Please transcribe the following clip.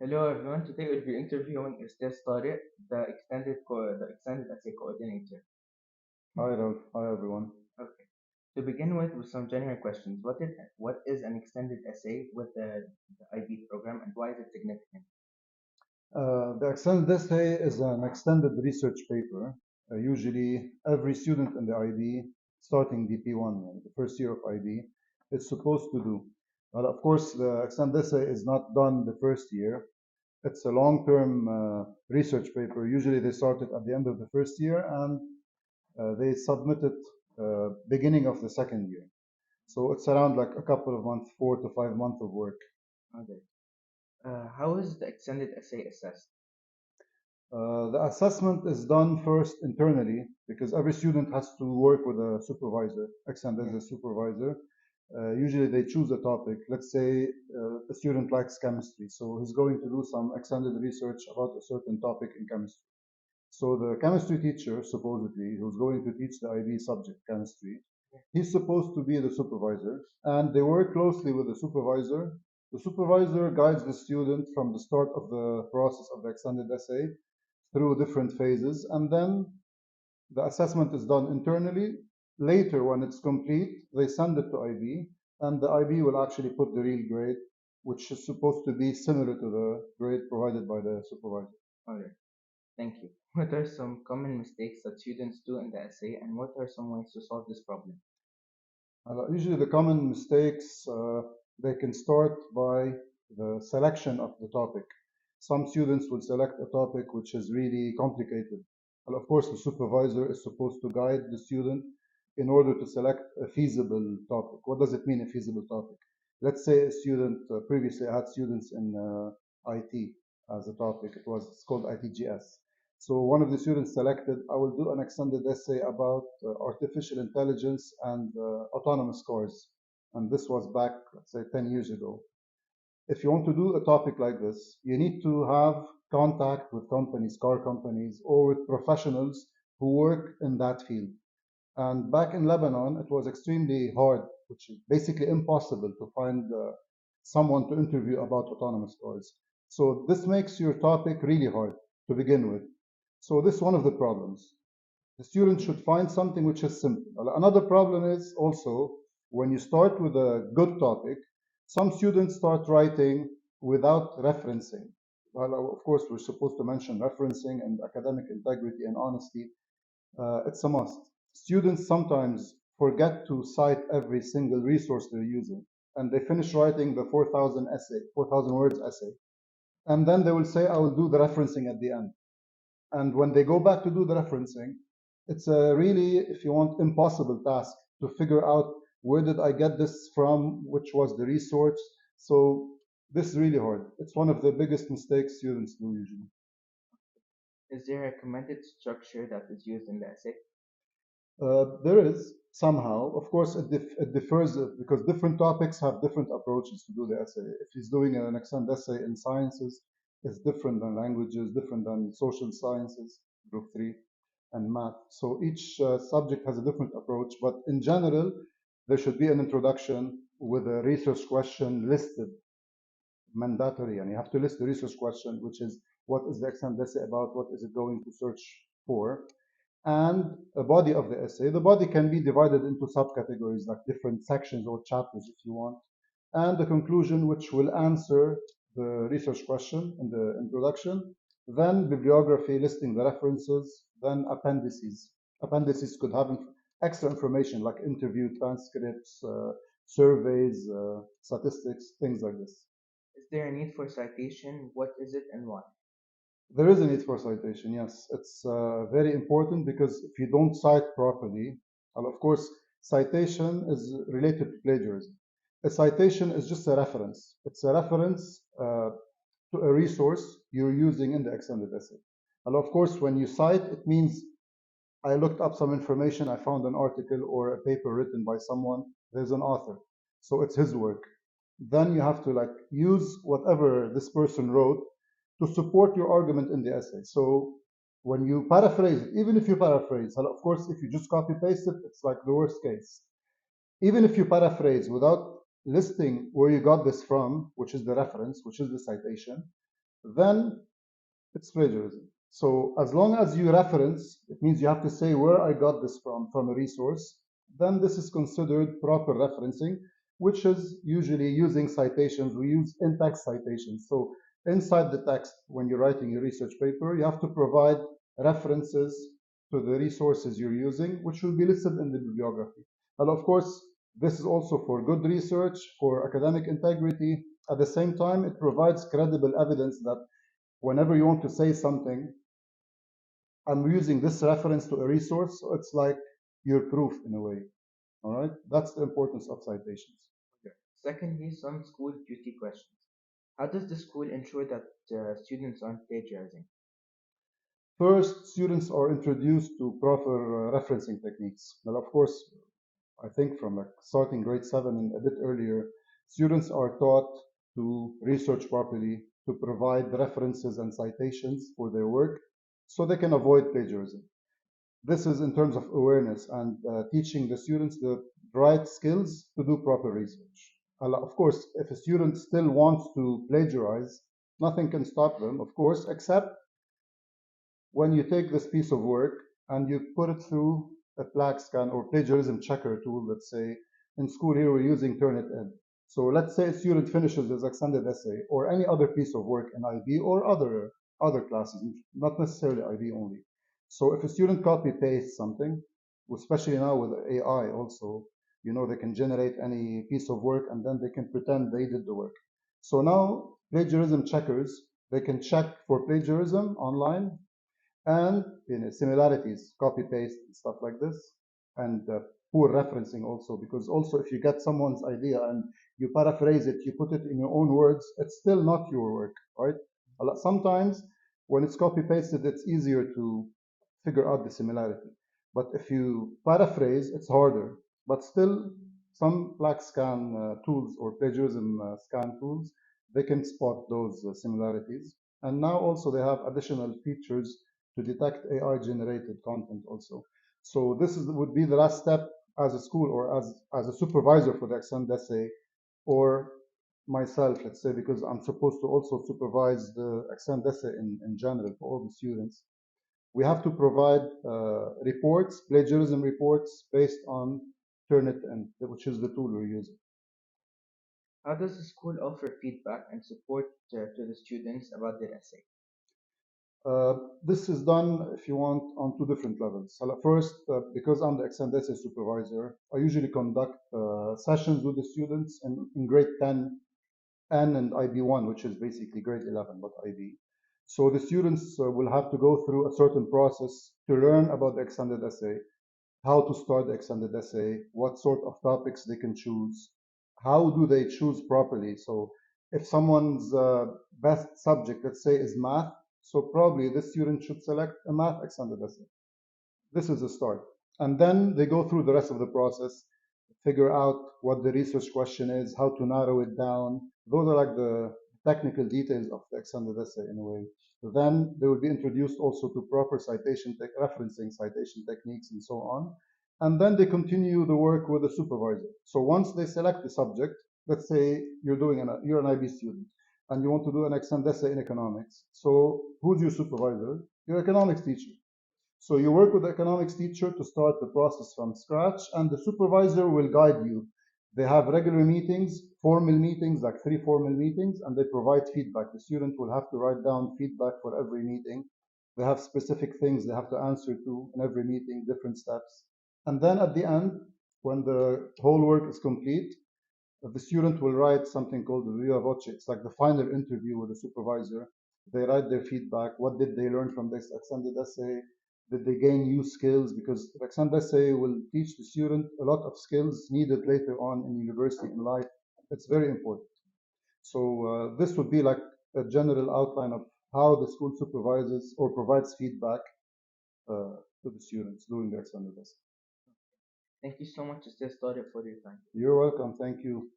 Hello everyone. Today we'll be interviewing Esther Tariq, the extended essay coordinator. Hi, Ralph. Hi, everyone. Okay. To begin with some general questions. What is an extended essay with the IB program and why is it significant? The extended essay is an extended research paper. Usually, every student in the IB, starting DP1, the first year of IB, is supposed to do. But of course, the extended essay is not done the first year. It's a long-term research paper. Usually, they start it at the end of the first year and they submit it beginning of the second year. So it's around like a couple of months, 4 to 5 months of work. Okay. How is the extended essay assessed? The assessment is done first internally because every student has to work with a supervisor, extend as Yeah. a supervisor. Usually they choose a topic. Let's say a student likes chemistry, so he's going to do some extended research about a certain topic in chemistry. So the chemistry teacher, supposedly, who's going to teach the IB subject, chemistry, he's supposed to be the supervisor, and they work closely with the supervisor. The supervisor guides the student from the start of the process of the extended essay through different phases, and then the assessment is done internally. Later, when it's complete, they send it to IB, and the IB will actually put the real grade, which is supposed to be similar to the grade provided by the supervisor. Okay. Thank you. What are some common mistakes that students do in the essay and what are some ways to solve this problem? Usually, the common mistakes they can start by the selection of the topic. Some students will select a topic which is really complicated. Well, of course, the supervisor is supposed to guide the student in order to select a feasible topic. What does it mean, a feasible topic? Let's say a student previously I had students in IT as a topic. It's called ITGS. So one of the students selected, I will do an extended essay about artificial intelligence and autonomous cars. And this was back, let's say, 10 years ago. If you want to do a topic like this, you need to have contact with companies, car companies, or with professionals who work in that field. And back in Lebanon, it was extremely hard, which is basically impossible to find someone to interview about autonomous cars. So this makes your topic really hard to begin with. So this is one of the problems. The student should find something which is simple. Another problem is also when you start with a good topic, some students start writing without referencing. Well, of course, we're supposed to mention referencing and academic integrity and honesty. It's a must. Students sometimes forget to cite every single resource they're using, and they finish writing the 4,000 words essay, and then they will say, "I will do the referencing at the end." And when they go back to do the referencing, it's a really, if you want, impossible task to figure out where did I get this from, which was the resource. So this is really hard. It's one of the biggest mistakes students do usually. Is there a recommended structure that is used in the essay? There is somehow, of course, it differs because different topics have different approaches to do the essay. If he's doing an extended essay in sciences, it's different than languages, different than social sciences, group three, and math. So each subject has a different approach, but in general, there should be an introduction with a research question listed, mandatory, and you have to list the research question, which is what is the extended essay about, what is it going to search for, and a body of the essay. The body can be divided into subcategories, like different sections or chapters if you want, and the conclusion, which will answer the research question in the introduction, then bibliography listing the references, then appendices. Appendices could have extra information like interview transcripts, surveys, statistics, things like this. Is there a need for citation? What is it and why? There is a need for citation, yes. It's very important because if you don't cite properly, well, of course, citation is related to plagiarism. A citation is just a reference. It's a reference to a resource you're using in the extended essay. And of course, when you cite, it means I looked up some information, I found an article or a paper written by someone, there's an author. So it's his work. Then you have to like use whatever this person wrote to support your argument in the essay. So when you paraphrase it, even if you paraphrase, well, of course, if you just copy paste it, it's like the worst case. Even if you paraphrase without listing where you got this from, which is the reference, which is the citation, then it's plagiarism. So as long as you reference, it means you have to say where I got this from a resource, then this is considered proper referencing, which is usually using citations. We use in-text citations. So inside the text, when you're writing your research paper, you have to provide references to the resources you're using, which will be listed in the bibliography. And of course, this is also for good research, for academic integrity. At the same time, it provides credible evidence that whenever you want to say something, I'm using this reference to a resource, so it's like your proof in a way. All right, that's the importance of citations. Okay. Secondly, some school duty questions. How does the school ensure that students aren't plagiarizing? First, students are introduced to proper referencing techniques. Well, of course, I think from like starting grade 7 and a bit earlier, students are taught to research properly, to provide references and citations for their work so they can avoid plagiarism. This is in terms of awareness and teaching the students the right skills to do proper research. Of course, if a student still wants to plagiarize, nothing can stop them, of course, except when you take this piece of work and you put it through a plaque scan or plagiarism checker tool. Let's say in school here we're using Turnitin. So let's say a student finishes his extended essay or any other piece of work in IB or other classes, not necessarily IB only. So if a student copy pastes something, especially now with AI also, they can generate any piece of work and then they can pretend they did the work. So now plagiarism checkers, they can check for plagiarism online and similarities, copy paste, stuff like this, and poor referencing also, because also if you get someone's idea and you paraphrase it, you put it in your own words, it's still not your work, right? Sometimes when it's copy pasted, it's easier to figure out the similarity. But if you paraphrase, it's harder. But still, some plaque scan tools or plagiarism scan tools, they can spot those similarities. And now also they have additional features to detect AI generated content also. So this would be the last step as a school or as a supervisor for the extended essay or myself, let's say, because I'm supposed to also supervise the extended essay in general for all the students. We have to provide reports, plagiarism reports based on Turnitin, which is the tool we're using. How does the school offer feedback and support to the students about their essay? Uh, this is done, if you want, on two different levels. So first, because I'm the extended essay supervisor, I usually conduct sessions with the students in grade 10, N, and IB1, which is basically grade 11, but IB. So the students will have to go through a certain process to learn about the extended essay, how to start the extended essay, what sort of topics they can choose, how do they choose properly. So if someone's best subject, let's say, is math, so probably this student should select a math extended essay. This is a start. And then they go through the rest of the process, figure out what the research question is, how to narrow it down. Those are like the technical details of the extended essay in a way. Then they will be introduced also to proper referencing, citation techniques, and so on. And then they continue the work with the supervisor. So once they select the subject, let's say you're an IB student and you want to do an extended essay in economics. So who's your supervisor? Your economics teacher. So you work with the economics teacher to start the process from scratch, and the supervisor will guide you. They have regular meetings, formal meetings, like 3 formal meetings, and they provide feedback. The student will have to write down feedback for every meeting. They have specific things they have to answer to in every meeting, different steps. And then at the end, when the whole work is complete, the student will write something called the viva voce. It's like the final interview with the supervisor. They write their feedback. What did they learn from this extended essay? Did they gain new skills? Because the extended essay will teach the student a lot of skills needed later on in university and life. It's very important. So this would be like a general outline of how the school supervises or provides feedback to the students during the extended essay. Thank you so much, Mr. Story, for your time. You're welcome. Thank you.